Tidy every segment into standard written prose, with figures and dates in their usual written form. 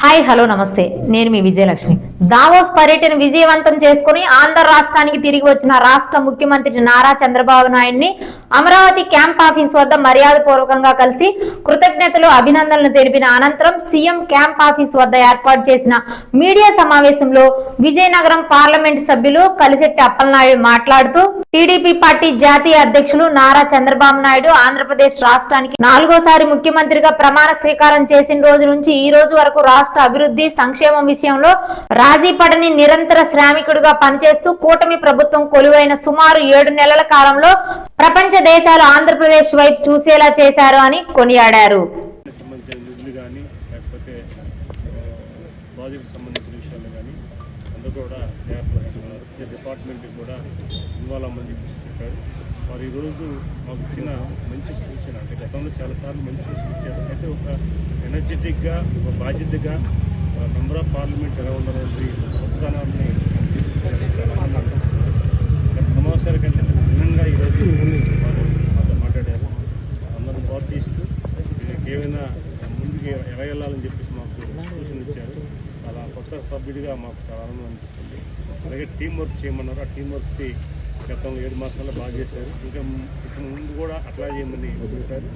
Hi hello నమస్తే నేను మీ Vijayalakshmi. Davos పర్యటన విజయవంతం చేసుకుని ఆంధ్ర రాష్ట్రానికి తిరిగి వచ్చిన రాష్ట్ర ముఖ్యమంత్రి నారా చంద్రబాబు నాయుడిని అమరావతి క్యాంప్ ఆఫీస్ వద్ద మర్యాదపూర్వకంగా కలిసి కృతజ్ఞతలు అభినందనలు తెలిపిన అనంతరం సీఎం క్యాంప్ ఆఫీస్ వద్ద ఏర్పాటు చేసిన మీడియా సమావేశంలో విజయనగరం పార్లమెంట్ సభ్యులు కలిసెట్టి అప్పలనాయుడు మాట్లాడుతూ టీడీపీ పార్టీ జాతీయ అధ్యక్షులు నారా చంద్రబాబు నాయుడు ఆంధ్రప్రదేశ్ రాష్ట్రానికి 4వ ముఖ్యమంత్రిగా ప్రమాణ స్వీకారం చేసిన రోజు నుంచి ఈ రోజు వరకు రాష్ట్ర అభివృద్ధి సంక్షేమం విషయంలో రాజీ పడని నిరంతర శ్రామికుడిగా పనిచేస్తూ కూటమి ప్రభుత్వం కొలువైన సుమారు 7 నెలల కాలంలో ప్రపంచ దేశాలు ఆంధ్రప్రదేశ్ వైపు చూసేలా చేశారు అని కొనియాడారు. వారు ఈరోజు మాకు ఇచ్చిన మంచి సూచన అంటే గతంలో చాలాసార్లు మంచి సూచన ఇచ్చారు. అయితే ఒక ఎనర్జెటిక్గా ఒక బాధ్యతగా మెంబర్ ఆఫ్ పార్లమెంట్ ఎలా ఉండాలని కొత్తదనాన్ని అనిపిస్తుంది. గత సమావేశాల కంటే భిన్నంగా ఈరోజు వారు మాతో మాట్లాడారు. అందరూ ప్రోత్సహిస్తూ ఏమైనా ముందుకు ఎలా వెళ్ళాలని చెప్పేసి మాకు సూచన ఇచ్చారు. చాలా కొత్త సభ్యుడిగా మాకు చాలా ఆనందం అనిపిస్తుంది. అలాగే టీం వర్క్ చేయమన్నారు. ఆ టీం వర్క్కి గతంలో 7 మాసాల్లో బాగా చేశారు. ఇంకా ముందు కూడా అట్లా చేయమని చెప్పారు.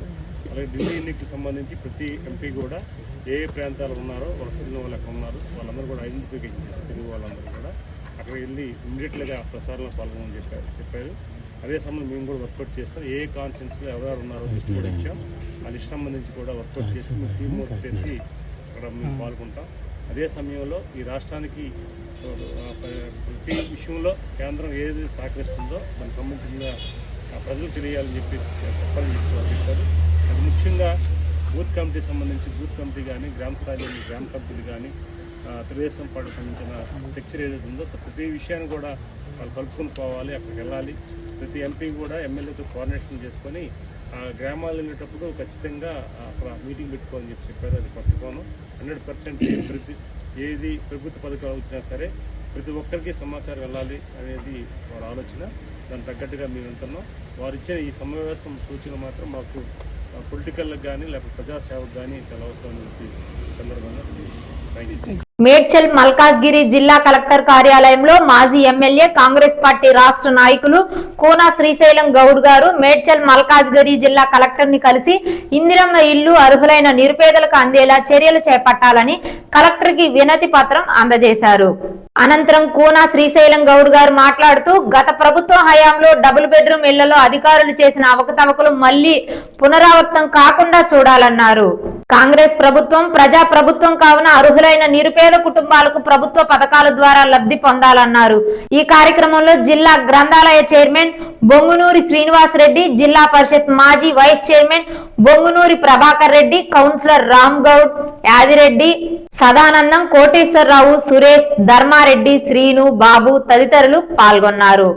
అలాగే ఢిల్లీ ఎన్నికలకు సంబంధించి ప్రతి ఎంపీ కూడా ఏ ప్రాంతాలు ఉన్నారో వలసలు వాళ్ళు ఎక్కడ ఉన్నారు వాళ్ళందరూ కూడా ఐడెంటిఫికేషన్ చేసి తెలుగు వాళ్ళందరూ కూడా అక్కడ వెళ్ళి ఇమ్మీడియట్గా ప్రసారంలో పాల్గొమని చెప్పారు. అదే సమయంలో మేము కూడా వర్కౌట్ చేస్తాం. ఏ కాన్ఫరెన్స్లో ఎవరెవరు ఉన్నారో లిస్ట్ కూడా ఇచ్చాం. ఆ లిస్ట్ సంబంధించి కూడా వర్కౌట్ చేసి మేము టీం వర్క్ చేసి అక్కడ మేము పాల్గొంటాం. అదే సమయంలో ఈ రాష్ట్రానికి ప్రతి విషయంలో కేంద్రం ఏది సహకరిస్తుందో దానికి సంబంధించిన ప్రజలు తెలియాలని చెప్పేసి చెప్పాలని చెప్పారు. అది ముఖ్యంగా బూత్ కమిటీ సంబంధించి బూత్ కమిటీ కానీ గ్రామ స్థాయిలో గ్రామ కమిటీలు కానీ తెలుగుదేశం పార్టీకి సంబంధించిన టెక్చర్ ఏదైతే ఉందో ప్రతి విషయాన్ని కూడా వాళ్ళు కలుపుకొని పోవాలి, అక్కడికి వెళ్ళాలి. ప్రతి ఎంపీ కూడా ఎమ్మెల్యేతో కోఆర్డినేషన్ చేసుకొని ఆ గ్రామాలు వెళ్ళేటప్పుడు ఖచ్చితంగా అక్కడ మీటింగ్ పెట్టుకోవాలని చెప్పారు. అది కొత్త కోణం. 100% ఏది ప్రభుత్వ పథకాలు వచ్చినా సరే ప్రతి ఒక్కరికి సమాచారం వెళ్ళాలి అనేది వారి ఆలోచన. దానికి తగ్గట్టుగా మేము వెళ్తున్నాం. వారు ఇచ్చిన ఈ సమావేశం సూచన మాత్రం మాకు పొలిటికల్కి కానీ లేకపోతే ప్రజాసేవకు కానీ చాలా అవసరం చెప్పి సందర్భంగా మేడ్చల్ మల్కాజ్గిరి జిల్లా కలెక్టర్ కార్యాలయంలో మాజీ ఎమ్మెల్యే కాంగ్రెస్ పార్టీ రాష్ట్ర నాయకులు కోనా శ్రీశైలం గౌడ్ గారు మేడ్చల్ మల్కాజ్గిరి జిల్లా కలెక్టర్ ని కలిసి ఇందిరమ్మ ఇల్లు అర్హులైన నిరుపేదలకు అందేలా చర్యలు చేపట్టాలని కలెక్టర్ కి వినతి పత్రం అందజేశారు. అనంతరం కోనా శ్రీశైలం గౌడ్ గారు మాట్లాడుతూ గత ప్రభుత్వం హయాంలో డబుల్ బెడ్రూమ్ ఇళ్లలో అధికారులు చేసిన అవకతవకలు మళ్లీ పునరావృతం కాకుండా చూడాలన్నారు. కాంగ్రెస్ ప్రభుత్వం ప్రజా ప్రభుత్వం కావున అర్హులైన నిరుపేద కుటుంబాలకు ప్రభుత్వ పథకాల ద్వారా లబ్ధి పొందాలన్నారు. ఈ కార్యక్రమంలో జిల్లా గ్రంథాలయ చైర్మన్ బొంగునూరి శ్రీనివాస్ రెడ్డి, జిల్లా పరిషత్ మాజీ vice chairman Bongunuri Prabhakar Reddy, councillor Ram Goud, Yadireddy, Sadanandam, Koteswararao, Suresh, Dharmareddy, Srinu, Babu తదితరులు పాల్గొన్నారు.